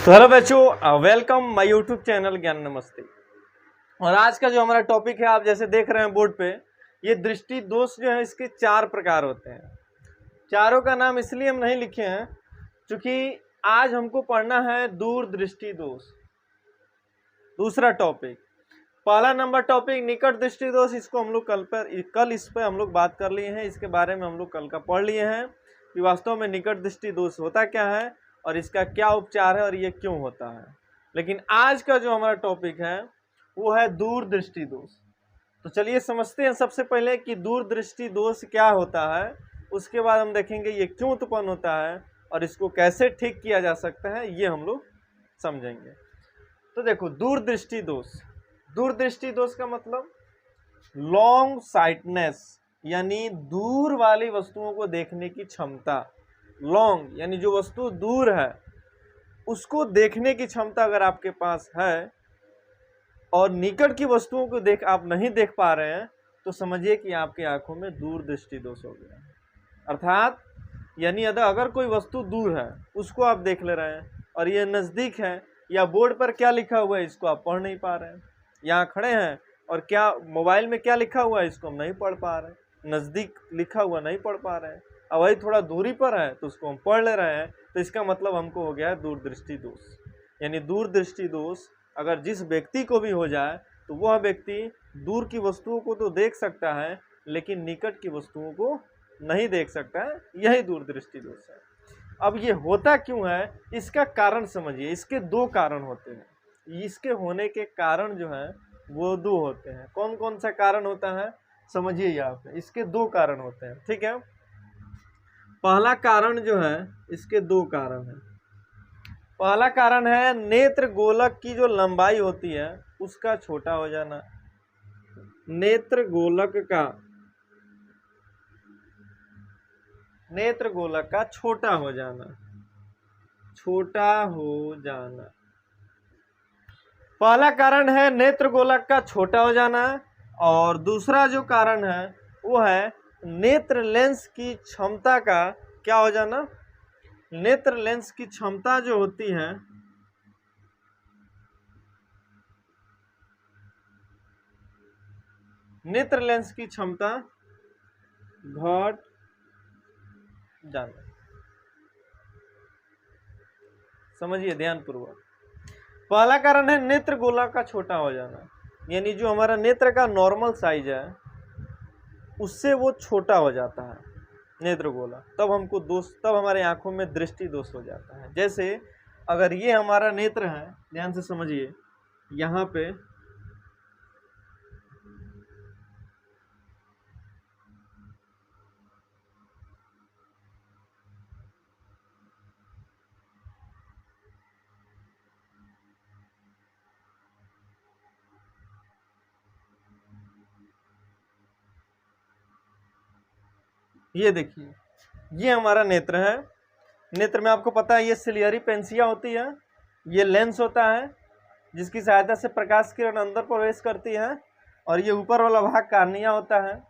तो हेलो बच्चों, welcome my YouTube channel ज्ञान नमस्ते। और आज का जो हमारा टॉपिक है, आप जैसे देख रहे हैं बोर्ड पे, ये दृष्टि दोष जो है इसके 4 प्रकार होते हैं। चारों का नाम इसलिए हम नहीं लिखे हैं क्योंकि आज हमको पढ़ना है दूरदृष्टि दोष। दूसरा टॉपिक, पहला नंबर टॉपिक निकट दृष्टि दोष, इसको हम लोग कल इस पर हम लोग बात कर लिए हैं। इसके बारे में हम लोग कल का पढ़ लिए हैं कि वास्तव में निकट दृष्टि दोष होता क्या है और इसका क्या उपचार है और ये क्यों होता है। लेकिन आज का जो हमारा टॉपिक है वो है दूरदृष्टि दोष। तो चलिए समझते हैं सबसे पहले कि दूरदृष्टि दोष क्या होता है, उसके बाद हम देखेंगे ये क्यों उत्पन्न होता है और इसको कैसे ठीक किया जा सकता है, ये हम लोग समझेंगे। तो देखो, दूरदृष्टि दोष, दूरदृष्टि दोष का मतलब लॉन्ग साइटनेस, यानी दूर वाली वस्तुओं को देखने की क्षमता। लॉन्ग यानी जो वस्तु दूर है उसको देखने की क्षमता अगर आपके पास है और निकट की वस्तुओं को आप नहीं देख पा रहे हैं, तो समझिए कि आपकी आंखों में दूरदृष्टि दोष हो गया। अर्थात यानी अगर कोई वस्तु दूर है उसको आप देख ले रहे हैं और ये नज़दीक है, या बोर्ड पर क्या लिखा हुआ है इसको आप पढ़ नहीं पा रहे हैं, यहाँ खड़े हैं और क्या मोबाइल में क्या लिखा हुआ है इसको हम नहीं पढ़ पा रहे हैं, नज़दीक लिखा हुआ नहीं पढ़ पा रहे हैं, अब वही थोड़ा दूरी पर है तो उसको हम पढ़ ले रहे हैं, तो इसका मतलब हमको हो गया है दूरदृष्टि दोष। यानी दूरदृष्टि दोष अगर जिस व्यक्ति को भी हो जाए तो वह व्यक्ति दूर की वस्तुओं को तो देख सकता है लेकिन निकट की वस्तुओं को नहीं देख सकता है, यही दूरदृष्टि दोष है। अब ये होता क्यों है, इसका कारण समझिए। इसके 2 कारण होते हैं। इसके होने के कारण जो है वो 2 होते हैं। कौन कौन सा कारण होता है समझिए यहाँ पे, इसके 2 कारण होते हैं, ठीक है। पहला कारण जो है, इसके 2 कारण हैं। पहला कारण है नेत्र गोलक की जो लंबाई होती है उसका छोटा हो जाना। नेत्र गोलक का छोटा हो जाना, छोटा हो जाना पहला कारण है नेत्र गोलक का छोटा हो जाना। और दूसरा जो कारण है वो है नेत्र लेंस की क्षमता का क्या हो जाना। नेत्र लेंस की क्षमता जो होती है, नेत्र लेंस की क्षमता घट जाना। समझिए ध्यान पूर्वक। पहला कारण है नेत्र गोलक का छोटा हो जाना, यानी जो हमारा नेत्र का नॉर्मल साइज है उससे वो छोटा हो जाता है नेत्र गोला, तब हमारे आंखों में दृष्टि दोष हो जाता है। जैसे अगर ये हमारा नेत्र है, ध्यान से समझिए, यहाँ पे ये देखिए, ये हमारा नेत्र है। नेत्र में आपको पता है ये सिलियरी पेंसिया होती है, ये लेंस होता है जिसकी सहायता से प्रकाश किरण अंदर प्रवेश करती है, और ये ऊपर वाला भाग कार्निया होता है।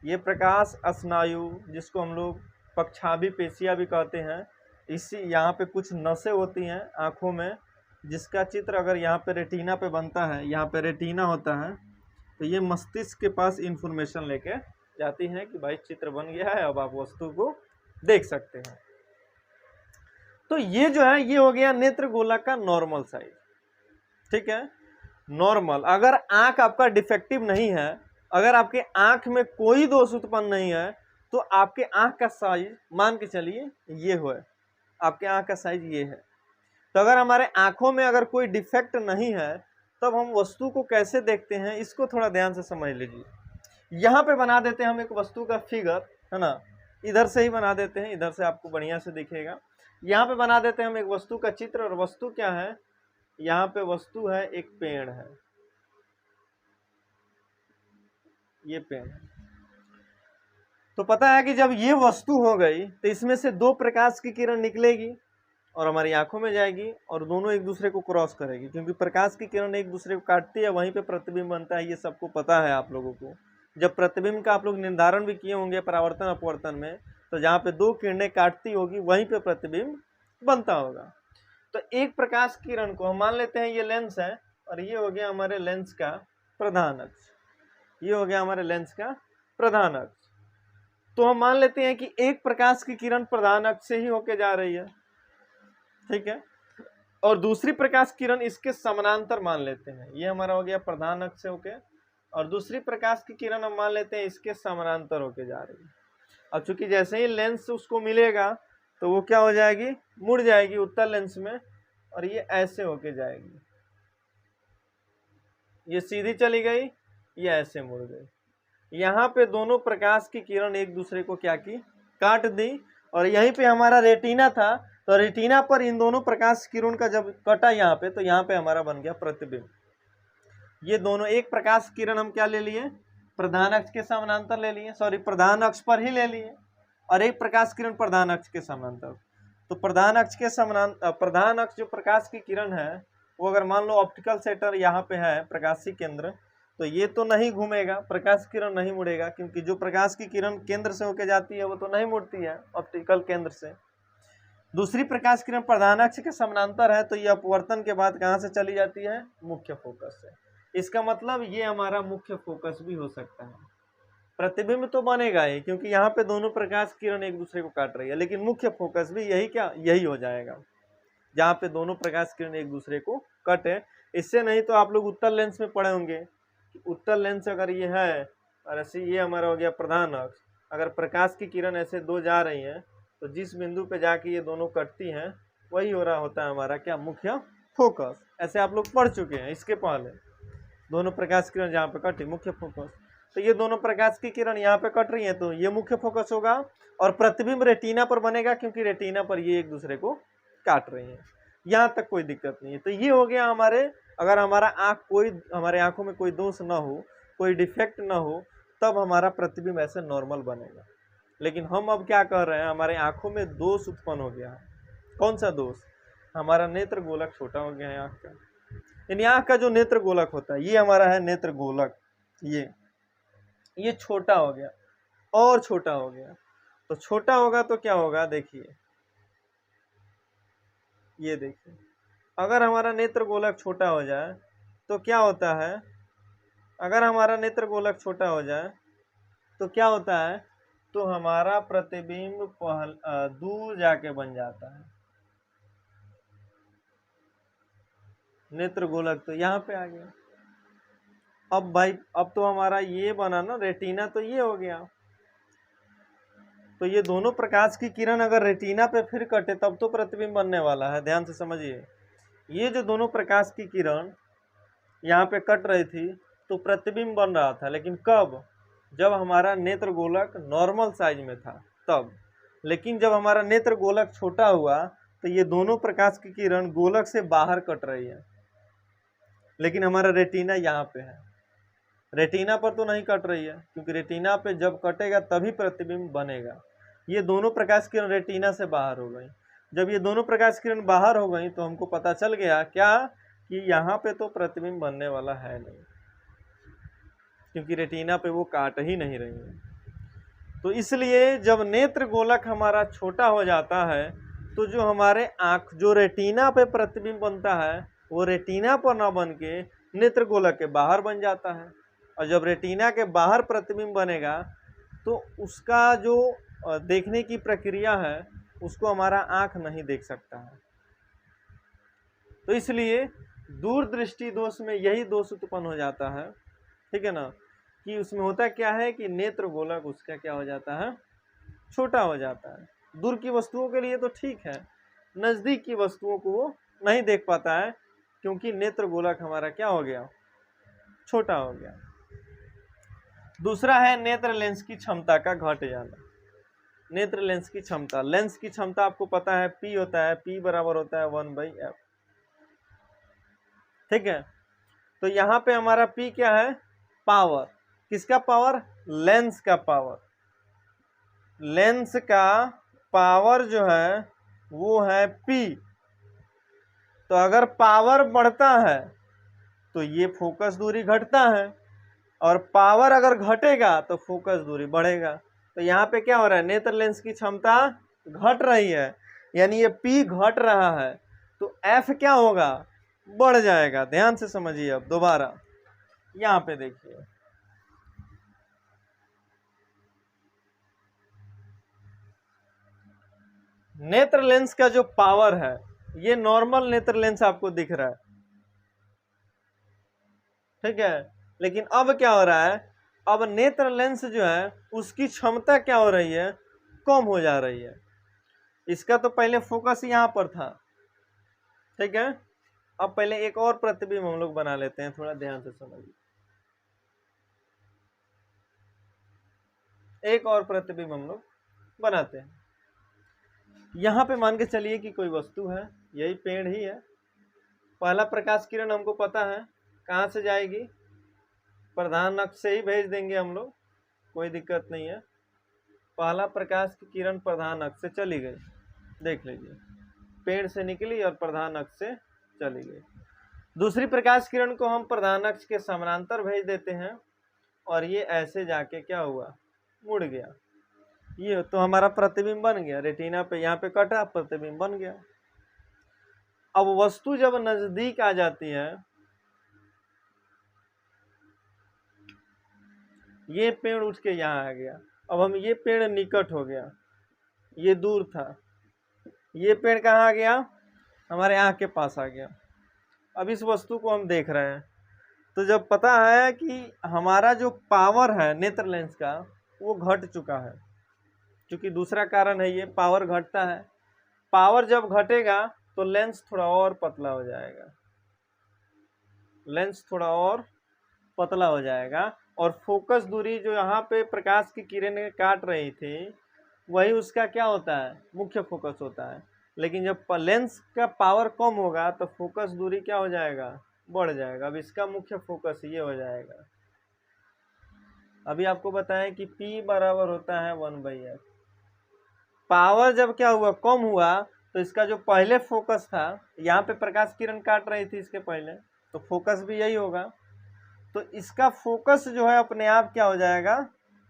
ये प्रकाश स्नायु, जिसको हम लोग पक्षाभि पेशिया भी कहते हैं, इसी यहाँ पे कुछ नसें होती हैं आँखों में, जिसका चित्र अगर यहाँ पे रेटिना पे बनता है, यहाँ पे रेटिना होता है, तो ये मस्तिष्क के पास इंफॉर्मेशन लेके जाती हैं कि भाई चित्र बन गया है, अब आप वस्तु को देख सकते हैं। तो ये जो है ये हो गया नेत्र गोलक का नॉर्मल साइज, ठीक है, नॉर्मल। अगर आंख आपका डिफेक्टिव नहीं है, अगर आपके आंख में कोई दोष उत्पन्न नहीं है, तो आपके आंख का साइज मान के चलिए ये हो, आपके आंख का साइज ये है। तो अगर हमारे आंखों में अगर कोई डिफेक्ट नहीं है, तब हम वस्तु को कैसे देखते हैं इसको थोड़ा ध्यान से समझ लीजिए। यहाँ पे बना देते हैं हम एक वस्तु का फिगर, है ना, इधर से ही बना देते हैं, इधर से आपको बढ़िया से दिखेगा। यहाँ पे बना देते हैं हम एक वस्तु का चित्र, और वस्तु क्या है, यहाँ पे वस्तु है एक पेड़ है, ये पेड़ है। तो पता है कि जब ये वस्तु हो गई तो इसमें से 2 प्रकाश की किरण निकलेगी और हमारी आंखों में जाएगी, और दोनों एक दूसरे को क्रॉस करेगी, क्योंकि प्रकाश की किरण एक दूसरे को काटती है, वहीं पे प्रतिबिंब बनता है। ये सबको पता है आप लोगों को। जब प्रतिबिंब का आप लोग निर्धारण भी किए होंगे परावर्तन अपवर्तन में, तो जहाँ पे 2 किरणें काटती होगी वहीं पे प्रतिबिंब बनता होगा। तो एक प्रकाश किरण को हम मान लेते हैं ये लेंस है और ये हो गया हमारे लेंस का प्रधान अक्ष, ये हो गया हमारे लेंस का प्रधान अक्ष। तो हम मान लेते हैं कि एक प्रकाश की किरण प्रधान अक्ष से ही होके जा रही है, ठीक है, और दूसरी प्रकाश किरण इसके समानांतर मान लेते हैं, ये हमारा हो गया प्रधान अक्ष से होके, और दूसरी प्रकाश की किरण हम मान लेते हैं इसके समानांतर होके जा रही है। अब चूंकि जैसे ही लेंस उसको मिलेगा तो वो क्या हो जाएगी, मुड़ जाएगी उत्तल लेंस में, और ये ऐसे होके जाएगी, ये सीधी चली गई, ये ऐसे मुड़ गई। यहाँ पे दोनों प्रकाश की किरण एक दूसरे को क्या की, काट दी, और यहीं पे हमारा रेटिना था, तो रेटिना पर इन दोनों प्रकाश किरण का जब कटा यहाँ पे, तो यहाँ पे हमारा बन गया प्रतिबिंब। ये दोनों एक प्रकाश किरण हम क्या ले लिए, प्रधान अक्ष के समानांतर ले लिए, सॉरी प्रधान अक्ष पर ही ले लिए, और एक प्रकाश किरण प्रधान अक्ष के समानांतर। तो प्रधान अक्ष के समानांतर, प्रधान अक्ष जो प्रकाश की किरण है वो अगर मान लो ऑप्टिकल सेंटर यहाँ पे है प्रकाशी केंद्र, तो ये तो नहीं घूमेगा, प्रकाश किरण नहीं मुड़ेगा, क्योंकि जो प्रकाश की किरण केंद्र से होके जाती है वो तो नहीं मुड़ती है ऑप्टिकल केंद्र से। दूसरी प्रकाश किरण प्रधान अक्ष के समानांतर है, तो ये अपवर्तन के बाद कहाँ से चली जाती है, मुख्य फोकस से। इसका मतलब ये हमारा मुख्य फोकस भी हो सकता है। प्रतिबिंब तो बनेगा ही, क्योंकि यहाँ पे दोनों प्रकाश किरण एक दूसरे को काट रही है, लेकिन मुख्य फोकस भी यही क्या, यही हो जाएगा, जहाँ पे दोनों प्रकाश किरण एक दूसरे को कटे। इससे नहीं तो आप लोग उत्तल लेंस में पढ़े होंगे कि उत्तल लेंस अगर ये है और ऐसे ये हमारा हो गया प्रधान अक्ष, अगर प्रकाश की किरण ऐसे दो जा रही हैं तो जिस बिंदु पे जाके ये दोनों कटती हैं वही हो रहा होता है हमारा क्या, मुख्य फोकस। ऐसे आप लोग पढ़ चुके हैं इसके पहले, दोनों प्रकाश किरण जहाँ पे कटी मुख्य फोकस। तो ये दोनों प्रकाश की किरण यहाँ पे कट रही है तो ये मुख्य फोकस होगा, और प्रतिबिंब रेटिना पर बनेगा, क्योंकि रेटिना पर ये एक दूसरे को काट रही है। यहाँ तक कोई दिक्कत नहीं है। तो ये हो गया हमारे, अगर हमारा हमारे आंखों में कोई दोष ना हो, कोई डिफेक्ट ना हो, तब हमारा प्रतिबिंब ऐसे नॉर्मल बनेगा। लेकिन हम अब क्या कर रहे हैं, हमारे आंखों में दोष उत्पन्न हो गया है। कौन सा दोष, हमारा नेत्र गोलक छोटा हो गया है आंख का। यानी आंख का जो नेत्र गोलक होता है, ये हमारा है नेत्र गोलक, ये छोटा हो गया और छोटा हो गया। तो छोटा होगा तो क्या होगा, देखिए ये देखिए, अगर हमारा नेत्र गोलक छोटा हो जाए तो क्या होता है, अगर हमारा नेत्र गोलक छोटा हो जाए तो क्या होता है, तो हमारा प्रतिबिंब दूर जाके बन जाता है। नेत्र गोलक तो यहाँ पे आ गया। अब भाई अब तो हमारा ये बना ना रेटिना, तो ये हो गया। तो ये दोनों प्रकाश की किरण अगर रेटिना पे फिर कटे तब तो प्रतिबिंब बनने वाला है। ध्यान से समझिए, ये जो दोनों प्रकाश की किरण यहाँ पे कट रही थी तो प्रतिबिंब बन रहा था, लेकिन कब, जब हमारा नेत्र गोलक नॉर्मल साइज में था तब। लेकिन जब हमारा नेत्र गोलक छोटा हुआ तो ये दोनों प्रकाश की किरण गोलक से बाहर कट रही है, लेकिन हमारा रेटिना यहाँ पे है। रेटिना पर तो नहीं कट रही है, क्योंकि रेटिना पे जब कटेगा तभी प्रतिबिंब बनेगा। ये दोनों प्रकाश किरण रेटिना से बाहर हो गई। जब ये दोनों प्रकाश किरण बाहर हो गई तो हमको पता चल गया क्या, कि यहाँ पे तो प्रतिबिंब बनने वाला है नहीं, क्योंकि रेटिना पे वो काट ही नहीं रही है। तो इसलिए जब नेत्र गोलक हमारा छोटा हो जाता है तो जो हमारे आँख, जो रेटिना पे प्रतिबिंब बनता है वो रेटिना पर ना बन के नेत्र गोलक के बाहर बन जाता है। और जब रेटिना के बाहर प्रतिबिंब बनेगा तो उसका जो देखने की प्रक्रिया है उसको हमारा आँख नहीं देख सकता है। तो इसलिए दूरदृष्टि दोष में यही दोष उत्पन्न हो जाता है, ठीक है ना, कि उसमें होता क्या है कि नेत्र गोलक उसका क्या हो जाता है, छोटा हो जाता है। दूर की वस्तुओं के लिए तो ठीक है, नज़दीक की वस्तुओं को वो नहीं देख पाता है, क्योंकि नेत्र गोलक हमारा क्या हो गया, छोटा हो गया। दूसरा है नेत्र लेंस की क्षमता का घट जाना। नेत्र लेंस की क्षमता, लेंस की क्षमता आपको पता है P होता है, P बराबर होता है 1/f, ठीक है। तो यहाँ पे हमारा P क्या है, पावर। किसका पावर, लेंस का पावर। लेंस का पावर जो है वो है P। तो अगर पावर बढ़ता है तो ये फोकस दूरी घटता है, और पावर अगर घटेगा तो फोकस दूरी बढ़ेगा। तो यहाँ पे क्या हो रहा है, नेत्र लेंस की क्षमता घट रही है, यानी ये P घट रहा है। तो एफ क्या होगा, बढ़ जाएगा। ध्यान से समझिए। अब दोबारा यहां पे देखिए, नेत्र लेंस का जो पावर है, ये नॉर्मल नेत्र लेंस आपको दिख रहा है, ठीक है। लेकिन अब क्या हो रहा है, अब नेत्र लेंस जो है उसकी क्षमता क्या हो रही है, कम हो जा रही है। इसका तो पहले फोकस यहां पर था, ठीक है। अब पहले एक और प्रतिबिंब हम लोग बना लेते हैं, थोड़ा ध्यान से समझिए। एक और प्रतिबिंब हम लोग बनाते हैं। यहां पे मान के चलिए कि कोई वस्तु है, यही पेड़ ही है। पहला प्रकाश किरण हमको पता है कहां से जाएगी, प्रधान अक्ष से ही भेज देंगे हम लोग, कोई दिक्कत नहीं है। पहला प्रकाश की किरण प्रधान अक्ष से चली गई, देख लीजिए, पेड़ से निकली और प्रधान अक्ष से चली गई। दूसरी प्रकाश किरण को हम प्रधान अक्ष के समानांतर भेज देते हैं और ये ऐसे जाके क्या हुआ, मुड़ गया। ये तो हमारा प्रतिबिंब बन गया, रेटिना पे यहाँ पे कटा, प्रतिबिंब बन गया। अब वस्तु जब नजदीक आ जाती है, ये पेड़ उठ के यहाँ आ गया, अब हम ये पेड़ निकट हो गया, ये दूर था, ये पेड़ कहाँ आ गया, हमारे आँख के पास आ गया। अब इस वस्तु को हम देख रहे हैं, तो जब पता है कि हमारा जो पावर है नेत्र लेंस का वो घट चुका है, क्योंकि दूसरा कारण है ये, पावर घटता है। पावर जब घटेगा तो लेंस थोड़ा और पतला हो जाएगा, लेंस थोड़ा और पतला हो जाएगा, और फोकस दूरी जो यहाँ पे प्रकाश की किरणें काट रही थी वही उसका क्या होता है, मुख्य फोकस होता है। लेकिन जब लेंस का पावर कम होगा तो फोकस दूरी क्या हो जाएगा, बढ़ जाएगा। अब इसका मुख्य फोकस ये हो जाएगा। अभी आपको बताएं कि P बराबर होता है 1/f। पावर जब क्या हुआ, कम हुआ, तो इसका जो पहले फोकस था, यहाँ पे प्रकाश किरण काट रही थी इसके पहले, तो फोकस भी यही होगा, तो इसका फोकस जो है अपने आप क्या हो जाएगा,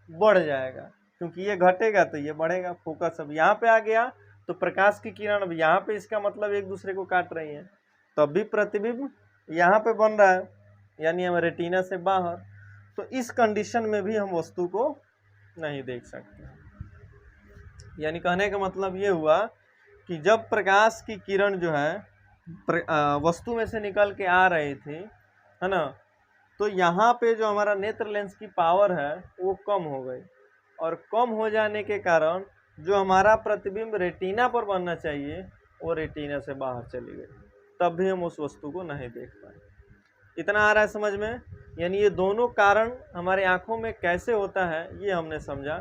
बढ़ जाएगा, क्योंकि ये घटेगा तो ये बढ़ेगा। फोकस अब यहाँ पे आ गया तो प्रकाश की किरण अब यहाँ पे, इसका मतलब एक दूसरे को काट रही है, तो अभी प्रतिबिंब यहाँ पे बन रहा है, यानी हम रेटिना से बाहर। तो इस कंडीशन में भी हम वस्तु को नहीं देख सकते। यानी कहने का मतलब ये हुआ कि जब प्रकाश की किरण जो है वस्तु में से निकल के आ रही थी, है ना, तो यहाँ पे जो हमारा नेत्र लेंस की पावर है वो कम हो गई, और कम हो जाने के कारण जो हमारा प्रतिबिंब रेटिना पर बनना चाहिए वो रेटिना से बाहर चली गई, तब भी हम उस वस्तु को नहीं देख पाए। इतना आ रहा है समझ में। यानी ये दोनों कारण हमारे आँखों में कैसे होता है ये हमने समझा,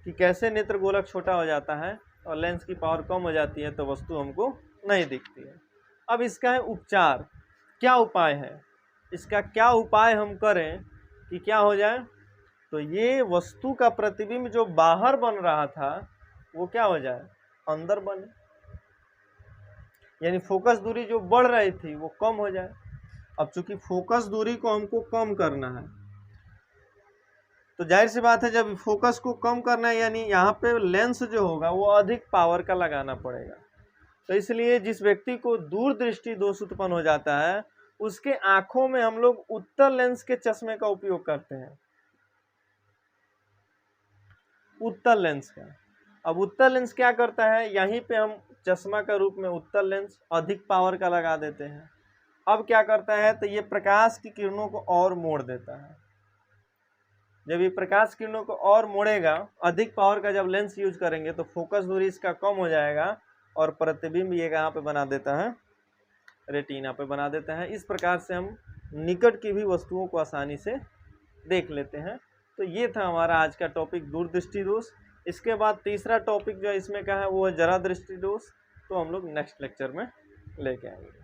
कि कैसे नेत्र गोलक छोटा हो जाता है और लेंस की पावर कम हो जाती है तो वस्तु हमको नहीं दिखती है। अब इसका है उपचार, क्या उपाय है, इसका क्या उपाय हम करें कि क्या हो जाए, तो ये वस्तु का प्रतिबिंब जो बाहर बन रहा था वो क्या हो जाए, अंदर बने, यानी फोकस दूरी जो बढ़ रही थी वो कम हो जाए। अब चूंकि फोकस दूरी को हमको कम करना है, तो जाहिर सी बात है जब फोकस को कम करना है, यानी यहाँ पे लेंस जो होगा वो अधिक पावर का लगाना पड़ेगा। तो इसलिए जिस व्यक्ति को दूरदृष्टि दोष उत्पन्न हो जाता है उसके आंखों में हम लोग उत्तल लेंस के चश्मे का उपयोग करते हैं, उत्तल लेंस का। अब उत्तल लेंस क्या करता है, यहीं पे हम चश्मा का रूप में उत्तल लेंस अधिक पावर का लगा देते हैं। अब क्या करता है, तो ये प्रकाश की किरणों को और मोड़ देता है। जब ये प्रकाश किरणों को और मोड़ेगा, अधिक पावर का जब लेंस यूज करेंगे तो फोकस दूरी इसका कम हो जाएगा और प्रतिबिंब ये कहाँ पे बना देता है, रेटिना पे बना देता है। इस प्रकार से हम निकट की भी वस्तुओं को आसानी से देख लेते हैं। तो ये था हमारा आज का टॉपिक, दूरदृष्टि दोष। इसके बाद तीसरा टॉपिक जो इसमें का है वो है जरा दृष्टि दोष, तो हम लोग नेक्स्ट लेक्चर में लेके आएंगे।